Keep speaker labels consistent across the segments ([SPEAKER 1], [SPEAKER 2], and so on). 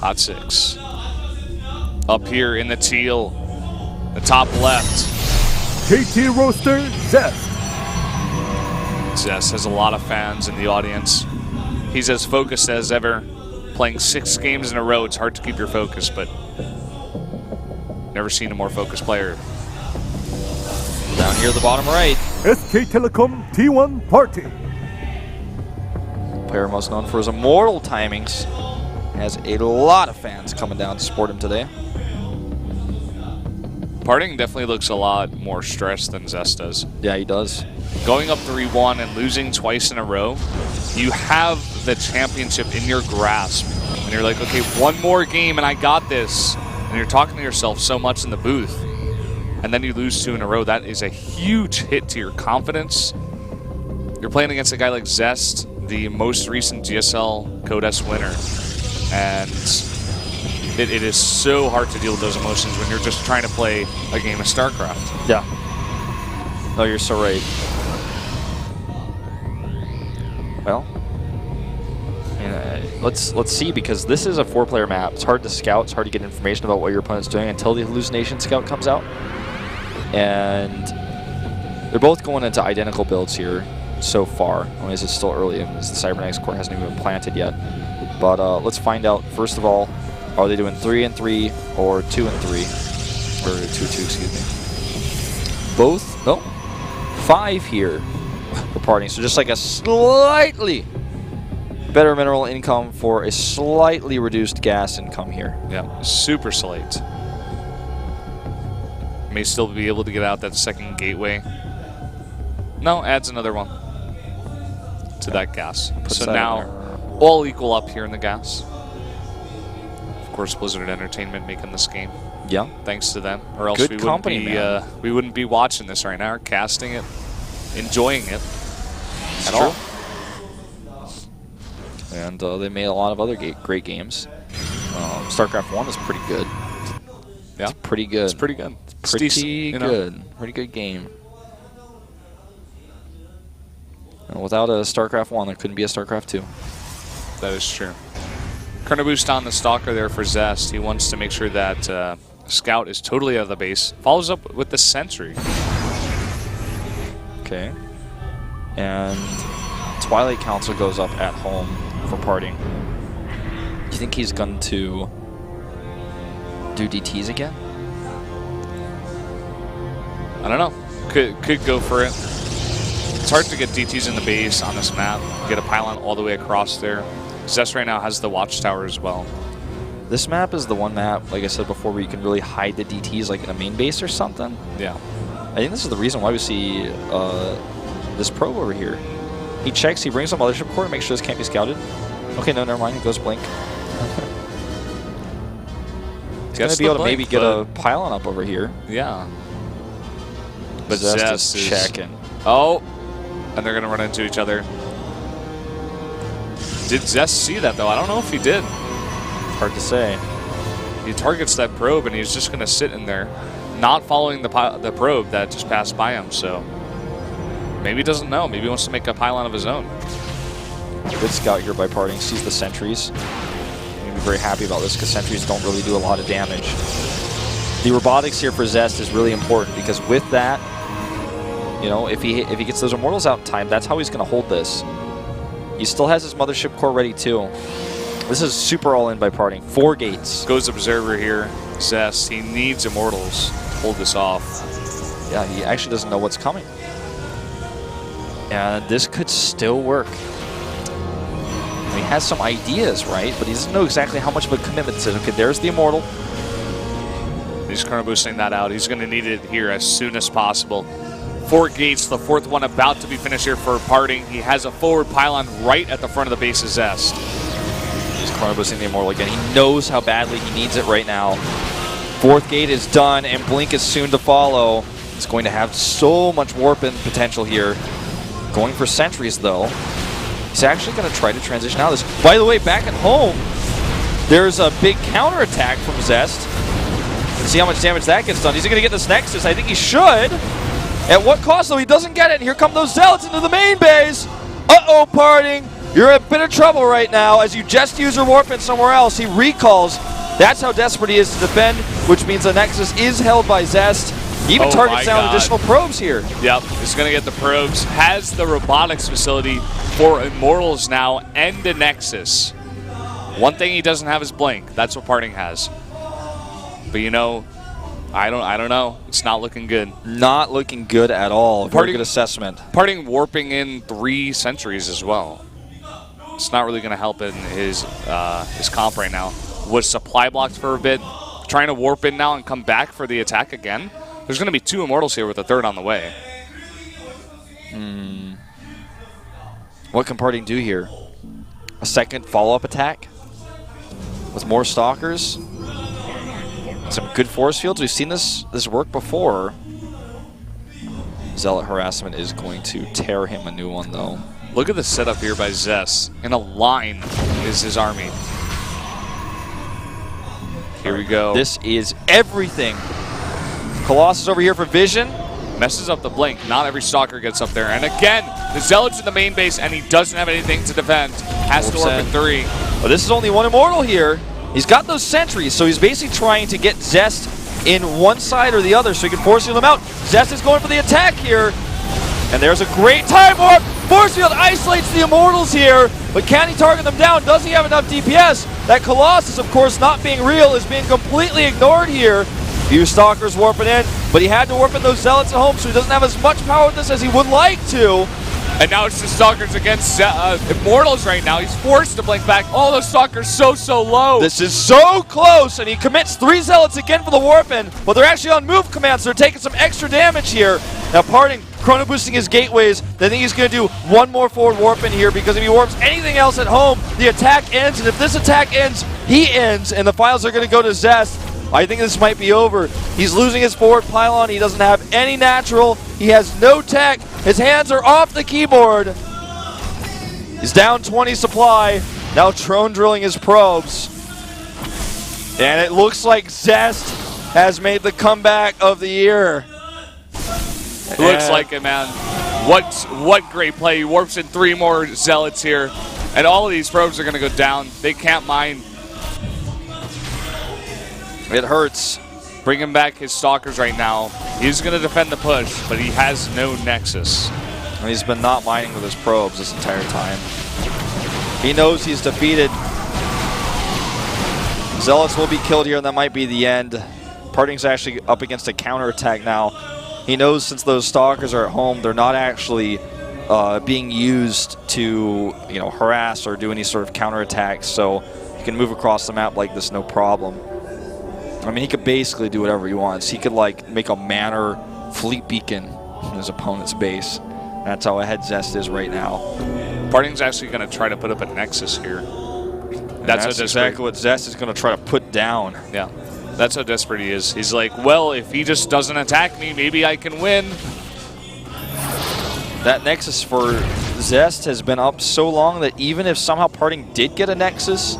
[SPEAKER 1] Hot 6. Up here in the teal, the top left.
[SPEAKER 2] KT roster, Zest.
[SPEAKER 1] Zest has a lot of fans in the audience. He's as focused as ever. Playing 6 games in a row, it's hard to keep your focus, but never seen a more focused player.
[SPEAKER 3] Down here at the bottom right.
[SPEAKER 2] SK Telecom T1 Party.
[SPEAKER 3] Player most known for his immortal timings. Has a lot of fans coming down to support him today.
[SPEAKER 1] Parting definitely looks a lot more stressed than Zest does.
[SPEAKER 3] Yeah, he does.
[SPEAKER 1] Going up 3-1 and losing twice in a row, you have the championship in your grasp. And you're like, okay, one more game and I got this. And you're talking to yourself so much in the booth. And then you lose 2 in a row. That is a huge hit to your confidence. You're playing against a guy like Zest, the most recent GSL Code S winner. And it is so hard to deal with those emotions when you're just trying to play a game of StarCraft.
[SPEAKER 3] Yeah. No, you're so right. Well, let's see, because this is a 4-player map. It's hard to scout. It's hard to get information about what your opponent's doing until the hallucination scout comes out. And they're both going into identical builds here so far. I mean, it's still early, as the Cybernetics core hasn't even been planted yet. But let's find out, first of all, are they doing 3-3 or 2-3? Or 2-2, excuse me. Both? No. 5 here for parting. So just like a slightly better mineral income for a slightly reduced gas income here.
[SPEAKER 1] Yeah, super slight. May still be able to get out that second gateway. No, adds another one to that gas. So now all equal up here in the gas. Of course, Blizzard Entertainment making this game.
[SPEAKER 3] Yeah.
[SPEAKER 1] Thanks to them. Or else we wouldn't be watching this right now, or casting it, enjoying it at all.
[SPEAKER 3] And they made a lot of other great games. Starcraft 1 is pretty good.
[SPEAKER 1] Yeah.
[SPEAKER 3] It's pretty good.
[SPEAKER 1] It's pretty good.
[SPEAKER 3] It's pretty good. Pretty good game. And without a Starcraft 1, there couldn't be a Starcraft 2.
[SPEAKER 1] That is true. Chrono Boost on the Stalker there for Zest. He wants to make sure that Scout is totally out of the base. Follows up with the Sentry.
[SPEAKER 3] Okay. And Twilight Council goes up at home for parting. Do you think he's going to do DTs again?
[SPEAKER 1] I don't know. Could go for it. It's hard to get DTs in the base on this map. Get a pylon all the way across there. Zest right now has the watchtower as well.
[SPEAKER 3] This map is the one map, like I said before, where you can really hide the DTs like in a main base or something.
[SPEAKER 1] Yeah.
[SPEAKER 3] I think this is the reason why we see this probe over here. He checks, he brings up Mothership Core to make sure this can't be scouted. Okay, no, never mind, it goes blink. He's going to be able to maybe get a pylon up over here.
[SPEAKER 1] Yeah.
[SPEAKER 3] But Zest is checking.
[SPEAKER 1] Oh, and they're going to run into each other. Did Zest see that, though? I don't know if he did.
[SPEAKER 3] Hard to say.
[SPEAKER 1] He targets that probe, and he's just going to sit in there, not following the probe that just passed by him. So maybe he doesn't know. Maybe he wants to make a pylon of his own.
[SPEAKER 3] Good scout here by parting. Sees the sentries. I'm going to be very happy about this because sentries don't really do a lot of damage. The robotics here for Zest is really important because with that, you know, if he gets those immortals out in time, that's how he's going to hold this. He still has his Mothership Core ready too. This is super all-in by parting. 4 gates.
[SPEAKER 1] Goes Observer here. Zest, he needs immortals to hold this off.
[SPEAKER 3] Yeah, he actually doesn't know what's coming. And this could still work. He has some ideas, right? But he doesn't know exactly how much of a commitment this is. Okay, there's the immortal.
[SPEAKER 1] He's chrono boosting that out. He's going to need it here as soon as possible. 4 gates, the 4th one about to be finished here for parting. He has a forward pylon right at the front of the base of Zest.
[SPEAKER 3] He's chrono boosting the immortal again. He knows how badly he needs it right now. 4th gate is done, and Blink is soon to follow. He's going to have so much warping potential here. Going for sentries, though. He's actually going to try to transition out of this. By the way, back at home, there's a big counterattack from Zest. Let's see how much damage that gets done. Is he going to get this Nexus? I think he should. At what cost, though? He doesn't get it. And here come those Zealots into the main base. Uh-oh, parting. You're in a bit of trouble right now as you just use your warp in somewhere else. He recalls. That's how desperate he is to defend, which means the Nexus is held by Zest. He even targets down additional probes here.
[SPEAKER 1] Yep, he's going to get the probes. Has the robotics facility for Immortals now and the Nexus. One thing he doesn't have is Blink. That's what Parting has. But you know, I don't know. It's not looking good.
[SPEAKER 3] Not looking good at all. Very good assessment.
[SPEAKER 1] Parting warping in 3 sentries as well. It's not really going to help in his comp right now. Was supply blocked for a bit. Trying to warp in now and come back for the attack again. There's going to be 2 Immortals here with a 3rd on the way.
[SPEAKER 3] What can Parting do here? A second follow-up attack? With more Stalkers? Some good force fields. We've seen this work before. Zealot harassment is going to tear him a new one, though.
[SPEAKER 1] Look at the setup here by Zest. In a line is his army. Here we go.
[SPEAKER 3] This is everything. Colossus over here for vision.
[SPEAKER 1] Messes up the blink. Not every Stalker gets up there. And again, the Zealot's in the main base, and he doesn't have anything to defend. Has to warp in 3.
[SPEAKER 3] But this is only 1 Immortal here. He's got those sentries, so he's basically trying to get Zest in one side or the other so he can force field him out. Zest is going for the attack here. And there's a great time warp. Force field isolates the Immortals here, but can he target them down? Does he have enough DPS? That Colossus, of course, not being real, is being completely ignored here. Few Stalkers warping in, but he had to warp in those Zealots at home, so he doesn't have as much power with this as he would like to.
[SPEAKER 1] And now it's the Stalkers against Immortals right now. He's forced to blink back. All those Stalkers so low.
[SPEAKER 3] This is so close, and he commits 3 Zealots again for the warp in, but they're actually on move commands, so they're taking some extra damage here. Now Parting, chrono boosting his gateways. I think he's going to do 1 more forward warp in here, because if he warps anything else at home, the attack ends, and if this attack ends, he ends, and the finals are going to go to Zest. I think this might be over. He's losing his forward pylon. He doesn't have any natural. He has no tech. His hands are off the keyboard. He's down 20 supply. Now drone drilling his probes. And it looks like Zest has made the comeback of the year.
[SPEAKER 1] Looks like it, man. What great play. He warps in 3 more Zealots here. And all of these probes are going to go down. They can't mine.
[SPEAKER 3] It hurts.
[SPEAKER 1] Bringing back his Stalkers right now. He's going to defend the push, but he has no Nexus.
[SPEAKER 3] And he's been not mining with his probes this entire time. He knows he's defeated. Zealots will be killed here, and that might be the end. Parting's actually up against a counterattack now. He knows since those Stalkers are at home, they're not actually being used to, harass or do any sort of counterattacks, so he can move across the map like this, no problem. I mean, he could basically do whatever he wants. He could, make a Manor fleet beacon in his opponent's base. That's how ahead Zest is right now.
[SPEAKER 1] Parting's actually going to try to put up a Nexus here.
[SPEAKER 3] That's exactly what Zest is going to try to put down.
[SPEAKER 1] Yeah, that's how desperate he is. He's like, well, if he just doesn't attack me, maybe I can win.
[SPEAKER 3] That Nexus for Zest has been up so long that even if somehow Parting did get a Nexus,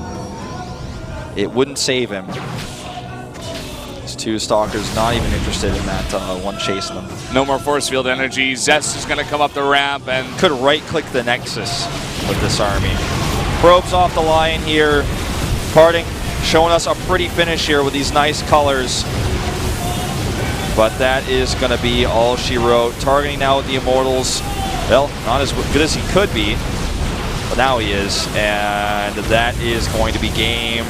[SPEAKER 3] it wouldn't save him. 2 Stalkers not even interested in that one chasing them.
[SPEAKER 1] No more force field energy. Zest is going to come up the ramp and
[SPEAKER 3] could right-click the Nexus with this army. Probes off the line here. Parting showing us a pretty finish here with these nice colors. But that is going to be all she wrote. Targeting now with the Immortals. Well, not as good as he could be, but now he is. And that is going to be game.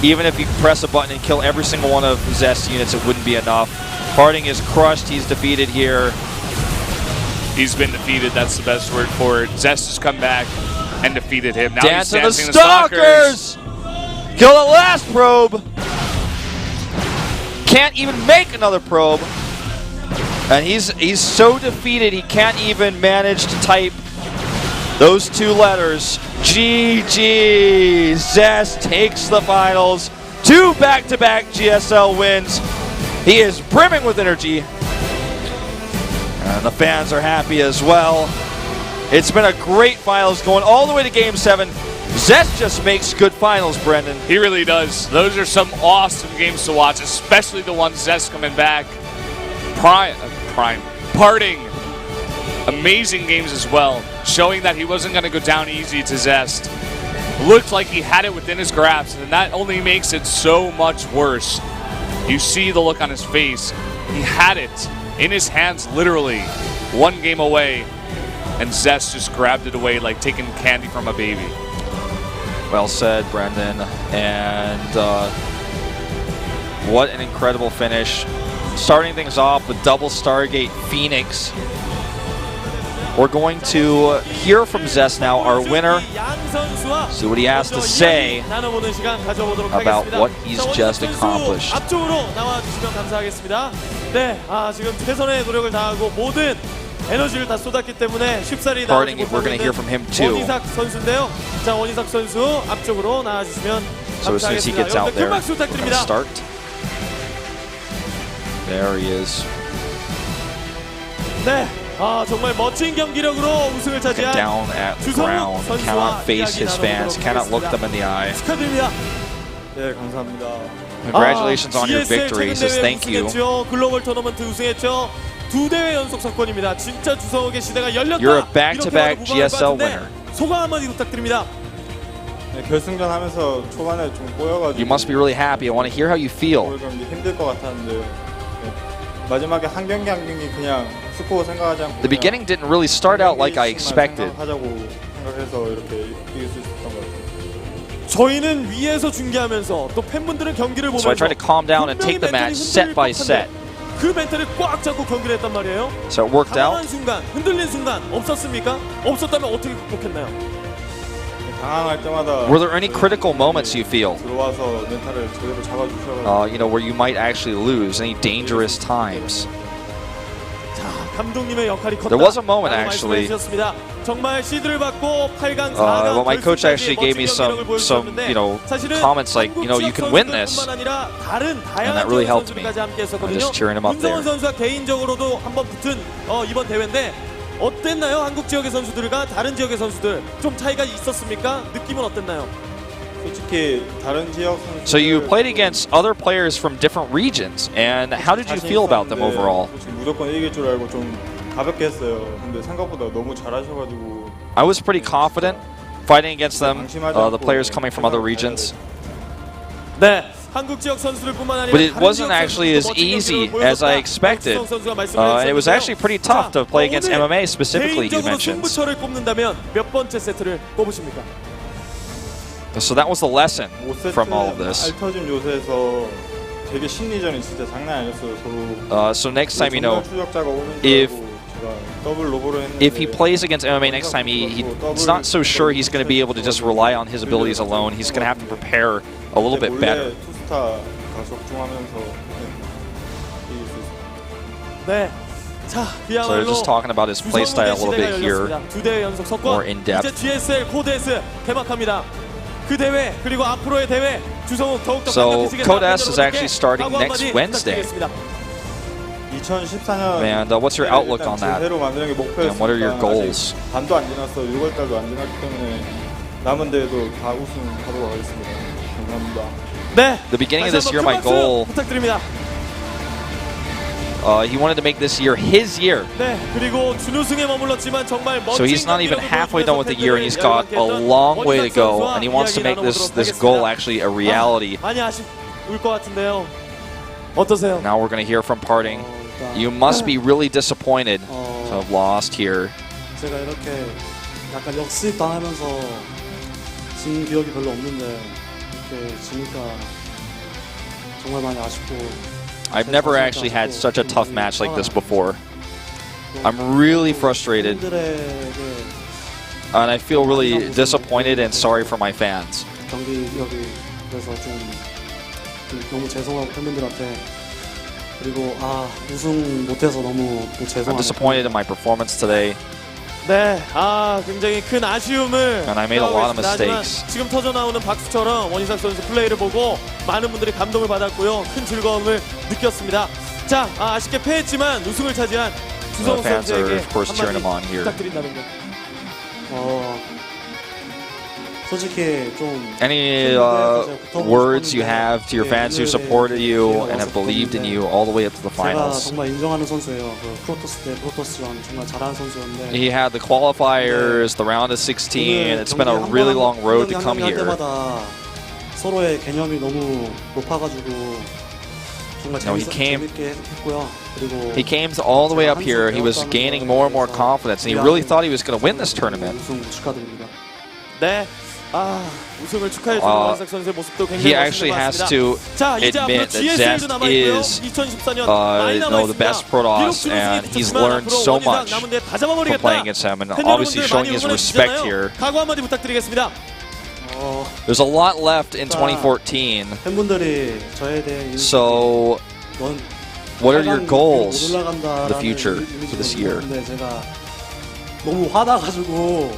[SPEAKER 3] Even if you press a button and kill every single one of Zest's units, it wouldn't be enough. Parting is crushed. He's defeated here.
[SPEAKER 1] He's been defeated. That's the best word for it. Zest has come back and defeated him. Now he's
[SPEAKER 3] dancing
[SPEAKER 1] dancing
[SPEAKER 3] the Stalkers! Kill the last probe. Can't even make another probe. And he's so defeated he can't even manage to type those 2 letters. GG. Zest takes the finals. 2 back-to-back GSL wins. He is brimming with energy. And the fans are happy as well. It's been a great finals going all the way to Game 7. Zest just makes good finals, Brendan.
[SPEAKER 1] He really does. Those are some awesome games to watch, especially the ones Zest coming back. Parting Amazing games as well, showing that he wasn't going to go down easy to Zest. Looked like he had it within his grasp, and that only makes it so much worse. You see the look on his face. He had it in his hands, literally, one game away, and Zest just grabbed it away like taking candy from a baby.
[SPEAKER 3] Well said, Brendan. And what an incredible finish. Starting things off with double Stargate Phoenix. We're going to hear from Zest now, our winner. See what he has to say about what he's just accomplished.
[SPEAKER 4] 앞쪽으로 나와주시면 감사하겠습니다. 네, 지금 최선의 노력을 다하고 모든 에너지를 다 쏟았기 때문에 쉽사리 나오지 못하는 원희삭 선수인데요. 자, 원희삭 선수 앞쪽으로 나와주시면 감사하겠습니다. 여러분들 큰 박수 부탁드립니다.
[SPEAKER 3] There he is.
[SPEAKER 4] 네. 정말 멋진 경기력으로 우승을 차지한
[SPEAKER 3] down at the ground, cannot face his fans, cannot look them in the eye.
[SPEAKER 4] 축하드립니다. 네, 감사합니다.
[SPEAKER 3] Congratulations on your victory. Says thank you.
[SPEAKER 4] 글로벌 토너먼트 우승했죠. 2대회 연속 석권입니다. 진짜 주석의 시대가 열렸다.
[SPEAKER 3] You're a back-to-back GSL winner.
[SPEAKER 4] 소감 한마디 부탁드립니다.
[SPEAKER 5] 네, 결승전 하면서 초반에 좀 꼬여가지고.
[SPEAKER 3] You must be really happy. I want to hear how you feel.
[SPEAKER 5] 힘들 것 같았는데. 마지막에 한 경기 한 경기 그냥 스코어 생각하지 않고
[SPEAKER 3] The beginning didn't really start out like I expected.
[SPEAKER 5] 생각하자고 생각해서 이렇게 이길 수 있었던 것 같아요.
[SPEAKER 4] 저희는 위에서 중계하면서 또 팬분들은 경기를 보면서
[SPEAKER 3] So I tried to calm down and take the match set by set.
[SPEAKER 4] 그 멘탈을 꽉 잡고 경기를 했단 말이에요.
[SPEAKER 3] So it worked out.
[SPEAKER 4] 당황한 순간, 흔들린 순간 없었습니까? 없었다면 어떻게 극복했나요?
[SPEAKER 5] 당황할 때마다
[SPEAKER 3] Were there any critical moments you feel?
[SPEAKER 5] 들어와서 멘탈을 제대로 잡아주셔서
[SPEAKER 3] You know, where you might actually lose? Any dangerous times?
[SPEAKER 4] 자, 감독님의 역할이 컸다.
[SPEAKER 3] There was a moment actually.
[SPEAKER 4] 정말 시드를 받고 8강 4강
[SPEAKER 3] well, my coach actually gave me some comments like, you can win this, and that really helped me. I'm just cheering him up there.
[SPEAKER 4] 선수가 개인적으로도 한번 붙은 이번 대회인데 어땠나요? 한국 지역의 선수들과 다른 지역의 선수들 좀 차이가 있었습니까? 느낌은 어땠나요?
[SPEAKER 5] 솔직히 다른 지역 선수들
[SPEAKER 3] So you played against other players from different regions, and how did you feel about them overall?
[SPEAKER 5] 무조건 이길 줄 알고 좀 가볍게 했어요. 근데 생각보다 너무 잘하셔가지고
[SPEAKER 3] I was pretty confident fighting against them, the players coming from other regions.
[SPEAKER 4] 네. 한국 지역 선수들뿐만 아니라
[SPEAKER 3] But it wasn't actually as easy as I expected. And it was actually pretty tough to play against MMA specifically, he mentions.
[SPEAKER 4] 승부처를 꼽는다면 몇 번째 세트를 꼽으십니까?
[SPEAKER 3] So that was the lesson from all of this.
[SPEAKER 5] 알터짐 요새에서 되게 심리전이 진짜 장난 아니었어요. 서로.
[SPEAKER 3] So next time,
[SPEAKER 5] 추적자가 오는 줄 알고 더블 로보로 했는데
[SPEAKER 3] if he plays against MMA next time, he's not so sure he's going to be able to just rely on his abilities alone. He's going to have to prepare a little bit better.
[SPEAKER 4] 네. 자,
[SPEAKER 3] So they're just talking about his play style a little bit here, more in depth.
[SPEAKER 4] 이제 GSL 코데스 개막합니다. 그 대회 그리고 앞으로의 대회 주성욱 더욱더
[SPEAKER 3] So Codes is actually starting next Wednesday.
[SPEAKER 5] 2014년
[SPEAKER 3] And what's your outlook on that?
[SPEAKER 5] 새로 만드는 게 목표였으니까
[SPEAKER 3] And what are your goals?
[SPEAKER 5] 반도 안 지났어. 6월 달도 안 지났기 때문에 남은 대회도 다 우승하도록 하겠습니다. 감사합니다.
[SPEAKER 4] 네.
[SPEAKER 3] The beginning of this year, my goal,
[SPEAKER 4] 부탁드립니다.
[SPEAKER 3] he wanted to make this year his year.
[SPEAKER 4] 네. 그리고 준우승에 머물렀지만 정말 멋진
[SPEAKER 3] So he's not even halfway done with the year, and he's got a long way to go, and he wants to make this goal actually a reality.
[SPEAKER 4] 많이 아쉬울 것 같은데요. 어떠세요?
[SPEAKER 3] Now we're going to hear from Parting. You must be really disappointed to have lost here.
[SPEAKER 6] 제가 이렇게 약간 역습 당하면서 진 기억이 별로 없는데 이렇게 지니까 정말 많이 아쉽고.
[SPEAKER 3] I've never actually had such a tough match like this before. I'm really frustrated, and I feel really disappointed and sorry for my fans.
[SPEAKER 6] 경기력이 그래서 좀 너무 죄송하고 팬분들한테 그리고 우승 못해서 너무 죄송합니다.
[SPEAKER 3] I'm disappointed in my performance today.
[SPEAKER 4] 네, 굉장히 큰 아쉬움을
[SPEAKER 3] And I made a lot of mistakes.
[SPEAKER 4] 지금 터져 나오는 박수처럼 원희삭 선수 플레이를 보고 많은 분들이 감동을 받았고요, 큰 즐거움을 느꼈습니다. 자, 아쉽게 패했지만 우승을 차지한 주성욱 선수에게 한마디 부탁드린다면요.
[SPEAKER 6] 솔직히 좀
[SPEAKER 3] Any words you have to your fans who supported you and have believed in you all the way up to the
[SPEAKER 6] 제가
[SPEAKER 3] finals?
[SPEAKER 6] 정말 인정하는 선수예요. 그 프로토스 때 프로토스랑 정말 잘하는 선수였는데
[SPEAKER 3] He had the qualifiers, the round of 16. It's been a really long road to come
[SPEAKER 6] 할
[SPEAKER 3] here.
[SPEAKER 6] 때마다 서로의 개념이 너무 높아가지고 정말 재밌게 했고요. 그리고
[SPEAKER 3] He came all the way up here. He was gaining more and more confidence, and he really thought he was going to win this tournament.
[SPEAKER 6] 우승 축하드립니다.
[SPEAKER 4] 네. 우승을 축하해 주는 원희삭 선수의 모습도 굉장히
[SPEAKER 3] He actually has to admit that Zest is the best Protoss, and he's learned so much from playing against him, and obviously showing his respect here.
[SPEAKER 4] 각오 한마디 부탁드리겠습니다.
[SPEAKER 3] There's a lot left in 2014.
[SPEAKER 6] 팬분들이 저에 대해
[SPEAKER 3] So, what are your goals for the future for this year?
[SPEAKER 6] 제가 너무 화나가지고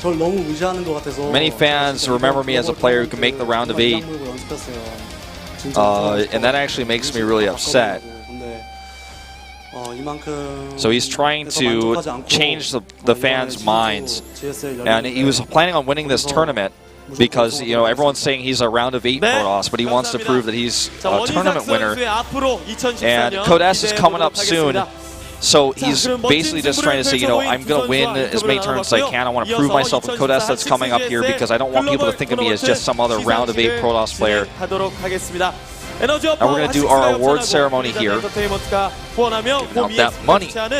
[SPEAKER 6] 저를 너무 무시하는 것 같아서
[SPEAKER 3] Many fans remember me as a player who can make the round of 8, and that actually makes me really upset. So he's trying to change the fans' minds, and he was planning on winning this tournament because everyone's saying he's a round of 8 Protoss, but he wants to prove that he's a tournament winner. And Code S is coming up soon. So he's basically just trying to say, I'm going to win as many tournaments as I can. I want to prove myself in Code S that's coming up here because I don't want people to think of me as just some other round of 8 Protoss player. And we're going to do our award ceremony here. Giving out that money.
[SPEAKER 1] That's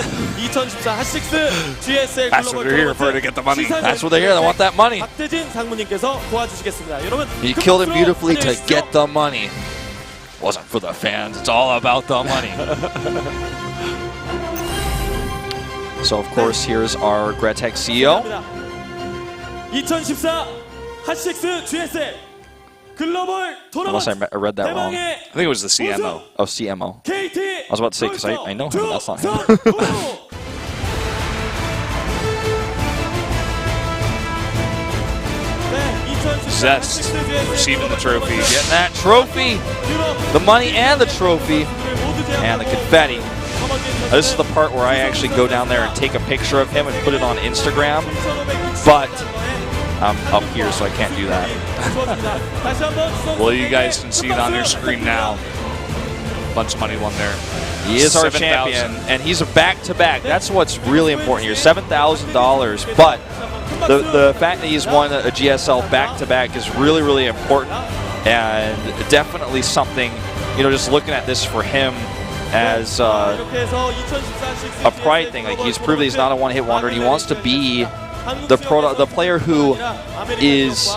[SPEAKER 1] what they're here for, to get the money.
[SPEAKER 3] That's what they're here. They want that money. You killed it beautifully to get the money. Wasn't for the fans. It's all about the money. So, of course, here's our Gretek CEO.
[SPEAKER 4] 2014 핫식스 GSL 글로벌
[SPEAKER 3] Unless
[SPEAKER 4] 토너먼트
[SPEAKER 3] I read that wrong.
[SPEAKER 1] I think it was the CMO.
[SPEAKER 3] Oh, CMO.
[SPEAKER 4] KT
[SPEAKER 3] I was about to say, because I know him, but that's not him.
[SPEAKER 1] Zest receiving the trophy.
[SPEAKER 3] Getting that trophy, the money and the trophy, and the confetti. This is the part where I actually go down there and take a picture of him and put it on Instagram, but I'm up here, so I can't do that.
[SPEAKER 1] Well, you guys can see it on your screen now. Bunch of money won there.
[SPEAKER 3] He is our champion, and he's a back-to-back. That's what's really important here, $7,000. But the fact that he's won a GSL back-to-back is really, really important, and definitely something, just looking at this for him as a pride thing. Like, he's proved that he's not a one-hit wonder, and he wants to be the player who is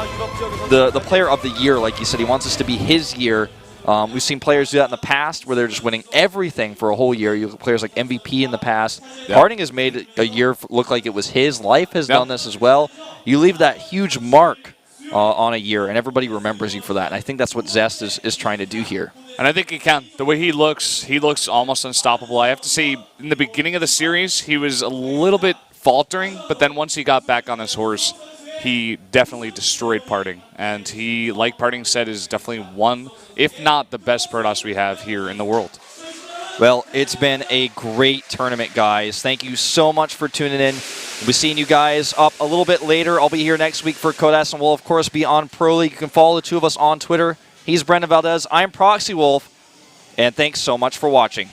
[SPEAKER 3] the player of the year. Like you said, he wants this to be his year. We've seen players do that in the past where they're just winning everything for a whole year. You have players like MVP in the past. Yep. Harding has made a year look like it was his. Life has done this as well. You leave that huge mark on a year, and everybody remembers you for that. And I think that's what Zest is trying to do here.
[SPEAKER 1] And I think he can. The way he looks almost unstoppable. I have to say, in the beginning of the series, he was a little bit faltering, but then once he got back on his horse, he definitely destroyed Parting. And he, like Parting said, is definitely one, if not the best Protoss we have here in the world.
[SPEAKER 3] Well, it's been a great tournament, guys. Thank you so much for tuning in. We'll be seeing you guys up a little bit later. I'll be here next week for Code S, and we'll, of course, be on Pro League. You can follow the two of us on Twitter. He's Brendan Valdez. I'm Proxy Wolf, and thanks so much for watching.